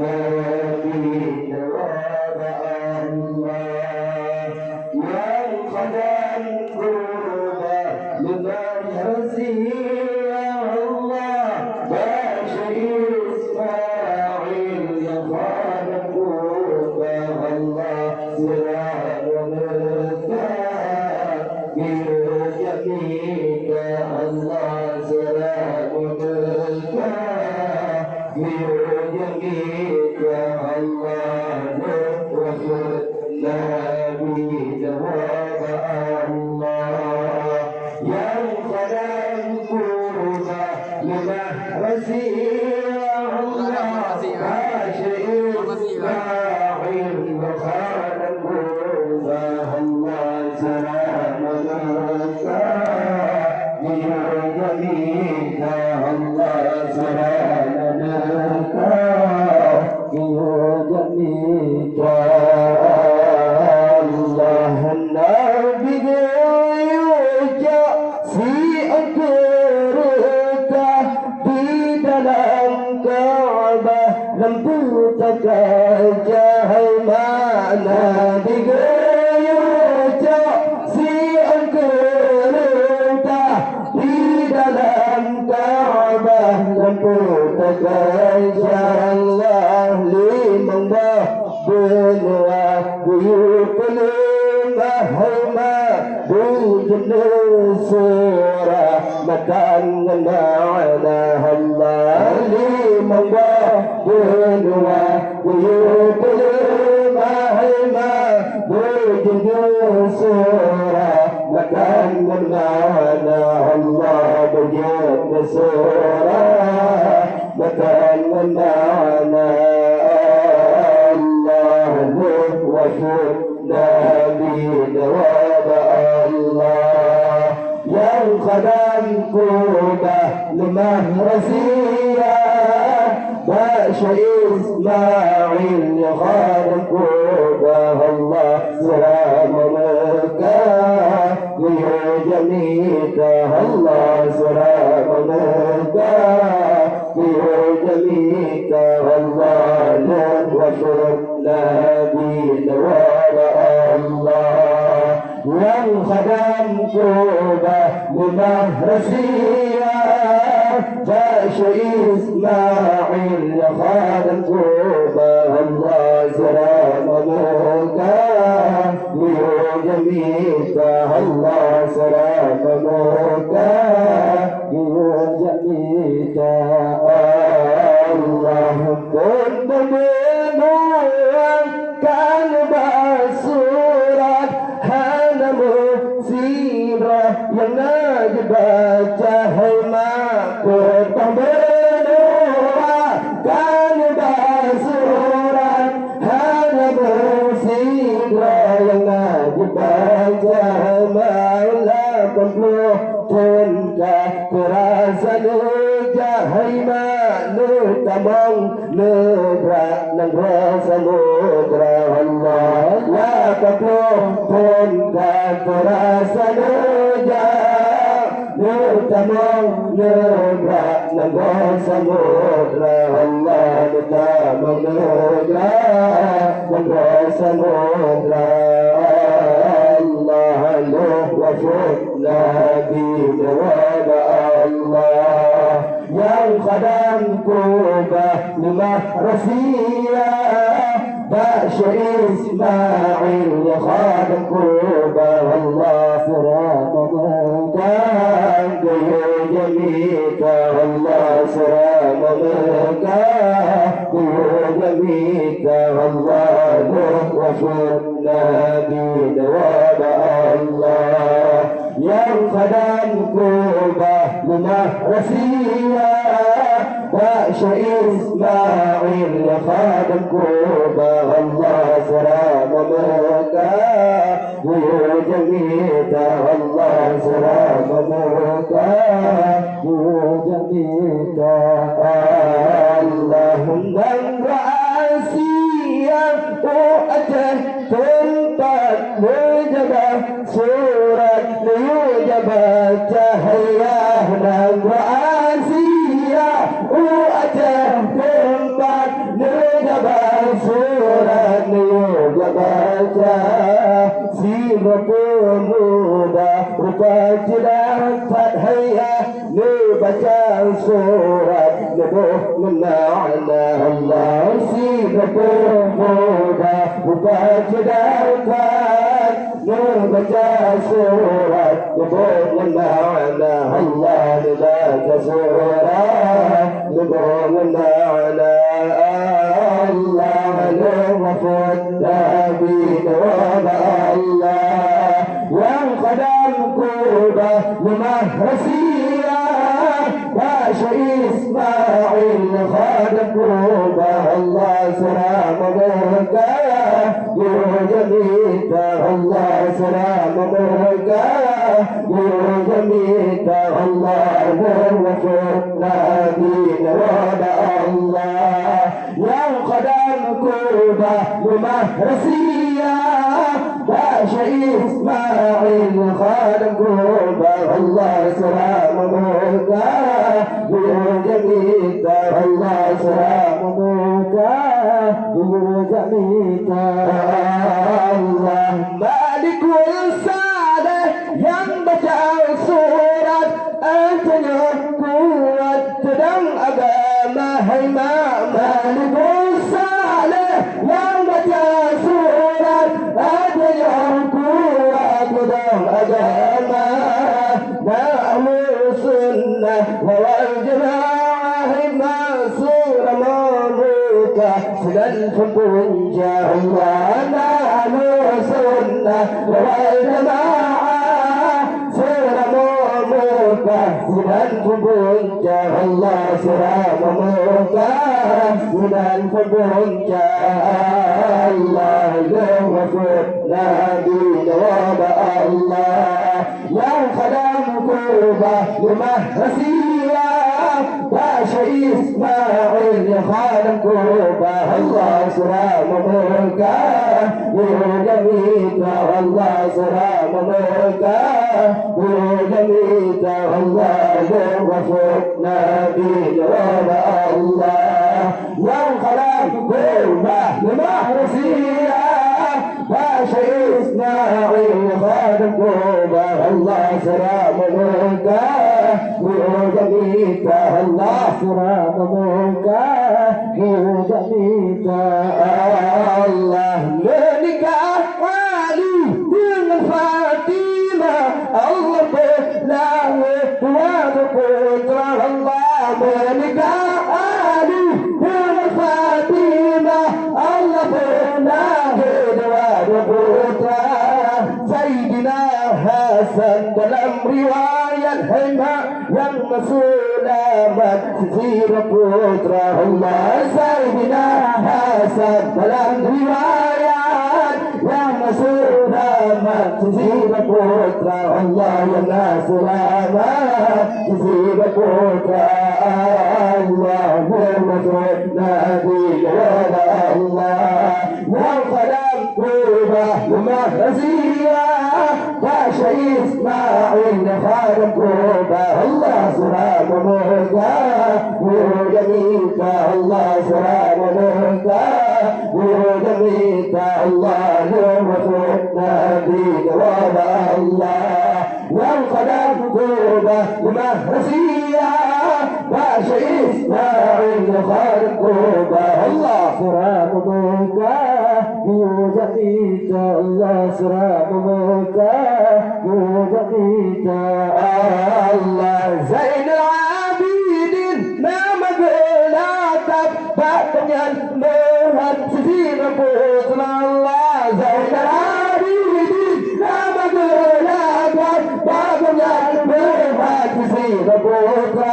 Nabi jawab Allah yang khadam kurba liman hasiyah Allah Bashir Ismail yang khadam kurba Allah sirah wa merkah birjamika Allah sirah wa merkah birjamika Allah Rasul Nabi jawab Allah yang khadam kurba limah rasiyah Allah Bashir Ismail yang khadam kurba Allah salam alaika birjamika Allah salam alaika birjamika Allah Nabi yuja si angkerta di dalam Ka'bah lampu terkejai mana diguyuja si angkerta di dalam Ka'bah lampu terkejai Allah limang benua buyut lembah bujud surah makan ma'ana Allah limang benua buyut lembah bujud surah makan ma'ana Allah bujud surah makan ma'ana Rasul Nabi jawab Allah yang khadam kurba limah rasiyah Bashir Ismail yang khadam kurba Allah salam merkah birjamika Allah salam merkah birjamika Allah Rasul Nabi jawab Allah yang khadam kurba limah rasiyah Bashir Ismail yang khadam kurba Allah salam merkah birjamika Allah salam merkah birjamika Allah pun kan basurat hana musibah yang najib baca hai makut pembenua kan basurat hana musibah yang najib baca malah penuh tunka terasa jahai manu tamong negara negara samudra Allah la kapur pun tak terasa jah tamong negara negara samudra Allah tamong negara negara samudra Allah Rasul Nabi jawab Allah yang khadam kurba limah rasiyah Bashir Ismail yang khadam kurba Allah salam merkah birjamika Allah salam merkah birjamika Allah Rasul Nabi jawab Allah yang khadam kurba limah rasiyah Bashir Ismail yang khadam kurba Allah salam merkah birjamika Allah salam merkah birjamika Allahumma ra'asiyah ajah tempat mujabah surat mujabah cahaya dan ra'asiyah ajah tempat jabal surat baca sibuk muda rupa jelas fathaya ni baca surat lebih mena'ala Allah sibuk muda rupa jelas ni baca surat lebih mena'ala Allah baca surat lebih mena'ala Allah lewafat Nabi Allah yang kadang kubah lemah rasia Basya Ismail khadam kubah Allah salam mereka Yujamita Allah salam mereka Yujamita Allah lewafat Nabi Allah yang kadang kubah lemah rasia Basya Ismail khadam kubah Allah salam mereka Yujamita Allah salam mereka Yujamita Allah Malikul Saleh yang baca surat Antanya kuat sedang agama Hai Malikul Saleh yang baca surat Antanya kuat sedang agama Na'mu sunnah wal jamaah Mansur manuka sedang punca Allah Na'mu sunnah wal jamaah Surah manuka sedang punca Allah Surah manuka sedang punca Allah yang wafat Nabi Nawab Allah yang kadang kubah lemah rasia Basya Ismail khadam kubah Allah salam mereka Yujamita Allah salam mereka Yujamita Allah wafat Nabi Nawab Allah yang kadang kubah lemah rasia Basya Ismail khadam kubah Allah salam mereka Yujamita Allah salam mereka Yujamita Allah menikah Ali dengan Fatimah Allah berlangit Wadu putra Allah menikah Ali dengan Fatimah Allah berlangit Wadu putra Sayyidina Hasan dalam riwayat Hema yang selamat sisi putra Allah Sayyidina Hasan dalam riwayat yang selamat sisi putra Allah yang selamat sisi putra Allah Muhammad Nabi Allah yang kadang kubah lemah rasia Basya Ismail khadam kubah Allah salam mereka Yujamita Allah salam mereka Yujamita Allah wafat Nabi Nawab Allah yang kadang kubah lemah rasia Basya Ismail khadam kubah Allah salam mereka Yujamita Allah salam mereka Yujamita Allah Zainal Abidin nama gelatap Batanyan Mohan Sisi Putra Allah Zainal Abidin nama gelatap Batanyan Mohan Sisi Putra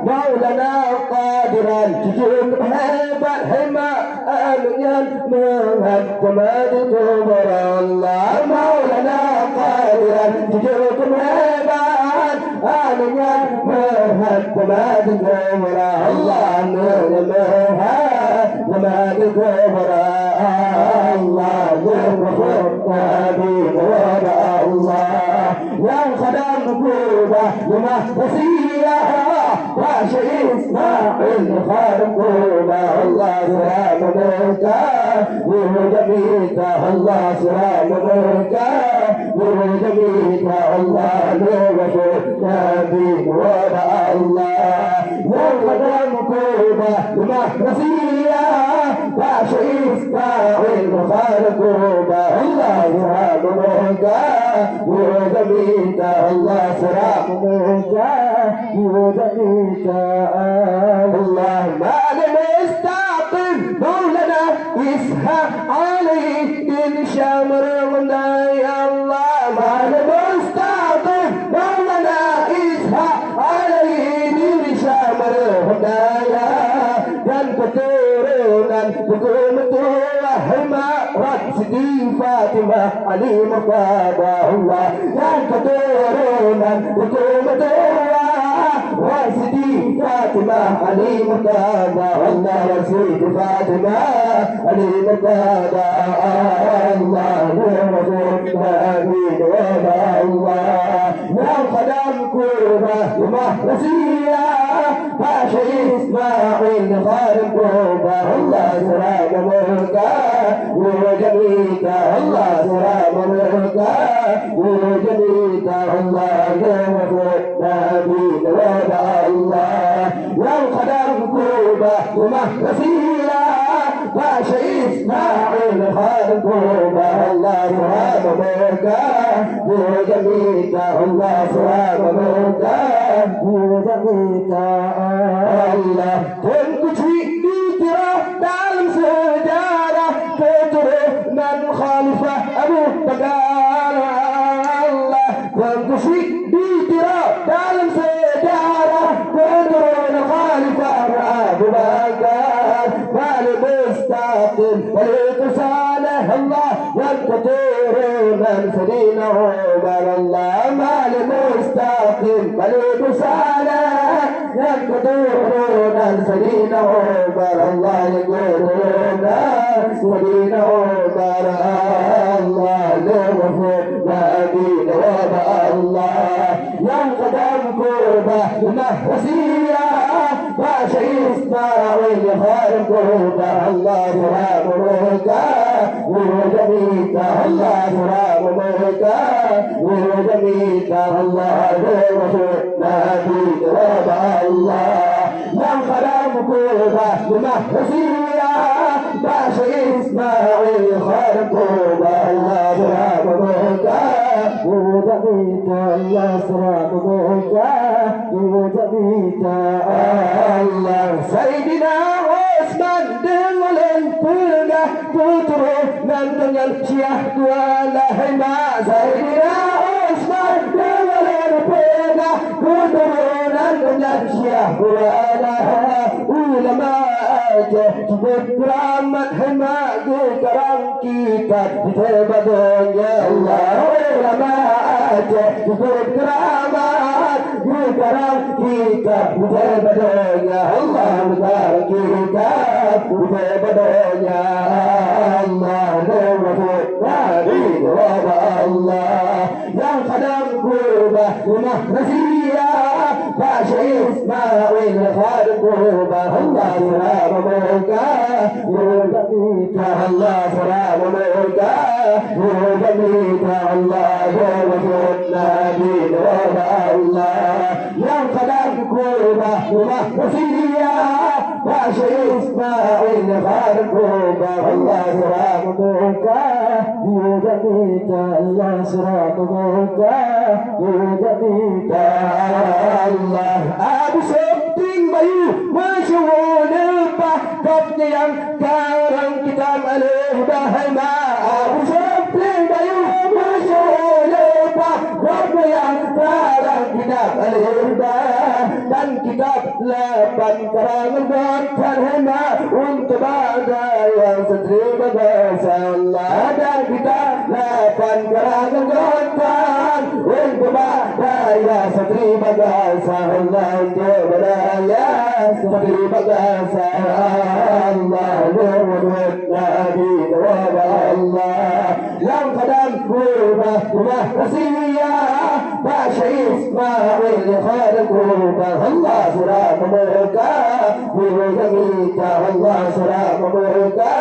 Maulana Qadiran cukup hebat hemat Anuyan menghatamad kubur Allah Maulana Qadiran cukup hebat Anuyan menghatamad kubur Allah menghatamad kubur Allah Nabi Allah yang kadang kubah lemah rasia باشا إسماعيل خرقوبة الله سلام بركة وجميلة الله سلام بركة وجميلة الله نور نبي ولا الله وقدم كوبة مهرسية باشا إسماعيل خرقوبة الله سلام بركة وجميلة الله سلام بركة وجميلة الله ما نستعطف مولانا يسهى علي إن شمر غناي الله ما نستعطف مولانا يسهى علي إن شمر غناي كان كتورنا تقوم توهما رقصدي فاطمة علي مقابا الله كان كتورنا تقوم توهما رقصدي فاطمة علي مقابا الله رقصدي فاطمة علي مقابا الله نور آمين وما الله يا خدام كوبا ومهرسية باشا إسماعيل خارقوبة الله سلام بركة وجميلة الله سلام بركة وجميلة الله نور آمين وما الله يا خدام كوبا ومهرسية باشا إسماعيل خارقوبة الله سلام بركة وجميلة الله سلام بركة وجميلة الله كنت في ترى تعلم سجارة كتر من خالفة أبو بكر الله كنت في ترى تعلم سجارة كتر من خالفة أبو بكر فالمستقيم ولتصالح الله والكثير من سنين عمر الله ما المستقيم ولتصالح يقدرون سنين عمر الله يقدرون سنين عمر الله نغفر نبينا وما الله ينقدم كوبة مهرسية باشا إسماعيل خارقوبة الله سلام بركة وجميلة الله سلام بركة وجميلة الله نغفر نبينا وما الله ينقدم كوبة مهرسية باشا إسماعيل خارقوبة الله سلام بركة وجميلة الله سلام بركة وجميلة الله سيدنا عثمان دملن تلقى كتر من دنيا شيخ ولا هما سيدنا عثمان دملن تلقى كتر من دنيا شيخ ولا علماء كرامة هما كرام كتاب بدنيا الله علماء كرامات كرام كتاب بدنيا الله مدار كتاب بدنيا الله نور نبي وما الله يا خدام كوبة ومهرسية باشا إسماعيل خارقوبة الله سلام بركة وجميلة الله سلام بركة وجميلة الله نور نبي وما الله يا خدام كوبة ومهرسية باشا إسماعيل خارقوبة الله سلام بركة وجميلة الله سلام بركة وجميلة الله أبو سبتين بيو مشغول البحث yang karang kita malih bahaya Abu Sufyan bayu masyhur bab yang karang kita malih dan kitab 8 karangan buat terhema untuk bangsa yang seterima bahasa Allah dan kitab 8 karangan buat untuk bangsa yang seterima bahasa Allah untuk beraya seterima bahasa Allah Nur Nabi wa Allah yang kadang kurba rahsia باشا إسماعيل خالقوبة الله سلام مركا ورودميتا الله سلام مركا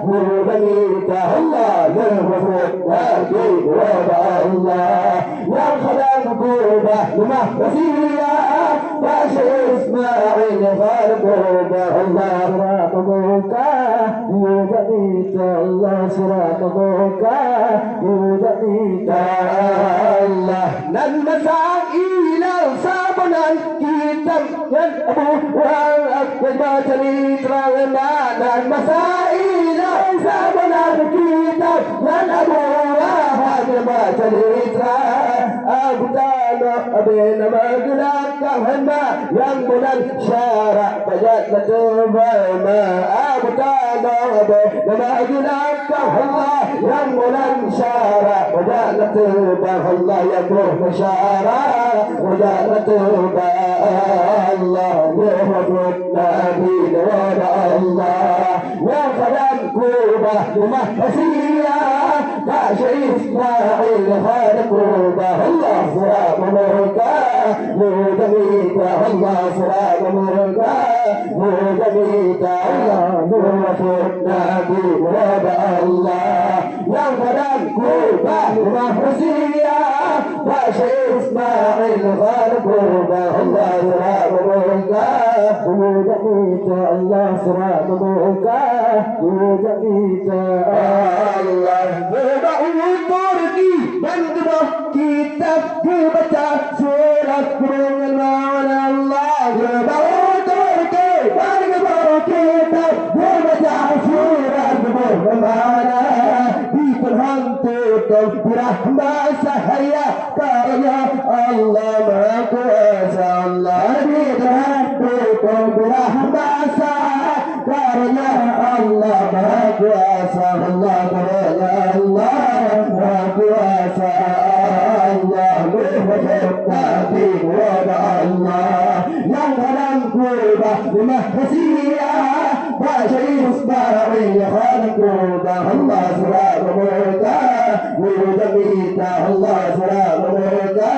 ورودميتا الله يرفض ناكي وضع الله يا خالقوبة لما وسيلة باشا إسماعيل خالقوبة الله سلام مركا ورودميتا الله سلام مركا ورودميتا الله المسائل صابنا كتاب ينبو والأكبات لترغنا المسائل صابنا كتاب ينبو والأكبات لترغنا أبدانا أبينا مجلك هما ينبنا الشارع بجاتنا تبايما أبدانا أبينا مجلك هما ينبنا الشارع بجاتنا تبايما الله يكره مشارع وجعلت الله يهدنا أبينا ورع الله يا خلال كوبة ومحسية باشا إسماعيل خالق كوبة الله سلام مركا ودميتا الله سلام مركا ودميتا الله يهدنا أبينا ورع الله يا خلال كوبة ومحسية باشا إسماعيل خالقوبة الله سلام مركا ودميتا الله سلام مركا ودميتا الله بدعو تركي بندبه كتاب كبتا سورة من المعنى الله بدعو تركي بندبه كتاب كبتا سورة من المعنى برحمة سحيا كاريا الله ما كواسا الله برحمة برحمة سحيا كاريا الله ما كواسا الله كاريا الله ما كواسا الله بفضل وضع الله ينغلم كوبا بمحسية باشا إسماعيل خالق كوبا الله سلام مركا ودميتا الله سلام مركا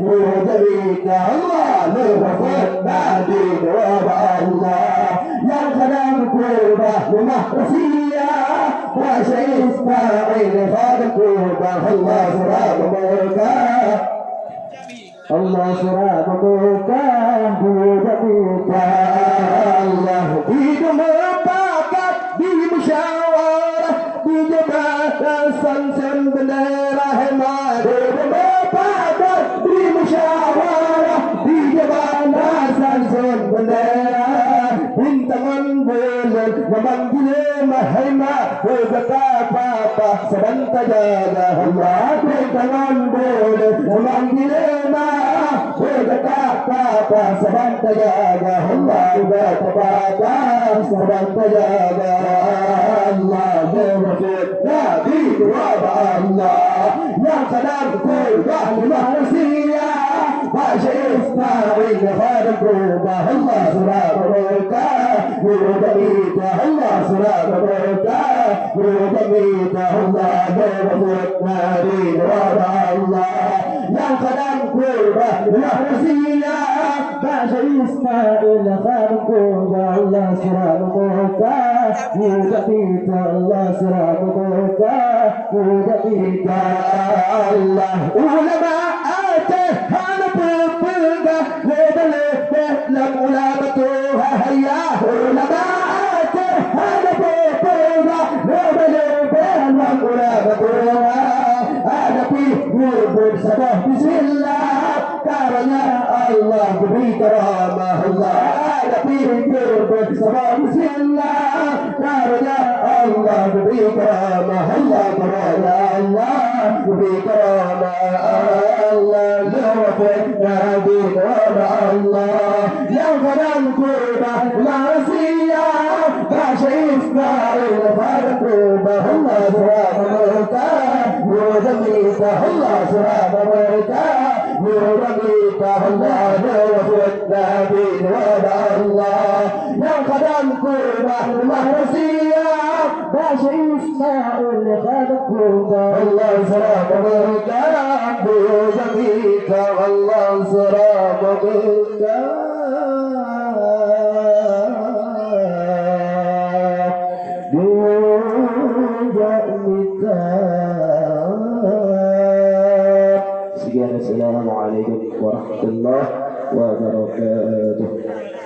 ودميتا الله نرفض بعدين وضع الله ينغلم كوبا بمحسية باشا إسماعيل خالق كوبا الله سلام مركا الله سلام مركا ودميتا الله بمباكت بمشاورة بجبال سنسن بالرحمة بمباكت بمشاورة بجبال سنسن بالرحمة انت من بولد ومن جلي مهيمة وبكا بابا سبنت جاجا الله انت من بولد ومن جلي مهيمة وبكا بابا سبنت جاجا الله وبكا بابا سبنت جاجا الله يا بيت وضع الله يا خلال كل بعد مهرسية باشا إسماعيل خالق كوبا الله سلام مركا ودميتا الله سلام مركا ودميتا الله بفضل نارين وضع الله يا خلال كل بعد مهرسية باشا إسماعيل خالق كوبا الله سلام مركا ودميتا الله سلام مركا ودميتا الله علماء هذا بلغة لبلغ لملامتها هيا علماء هذا بلغة لبلغ لملامتها هذا بلغ سبح بسم الله كارنا الله بكرامة الله هذا بلغ سبح بسم الله كارنا الله بكرامة الله كرامة الله بكرامة الله لوفقنا بكرامة الله يا غنم كوبا لا رسيا باشا إسماعيل خالق كوبا الله سلام مركا ودميتا الله سلام مركا ودميتا الله لوفقنا بكرامة الله يا غنم كوبا لا رسيا أحلاش إسماء اللي خلقك الله سلامك بيوزميك الله سلامك Sekian, assalamualaikum warahmatullahi wabarakatuh.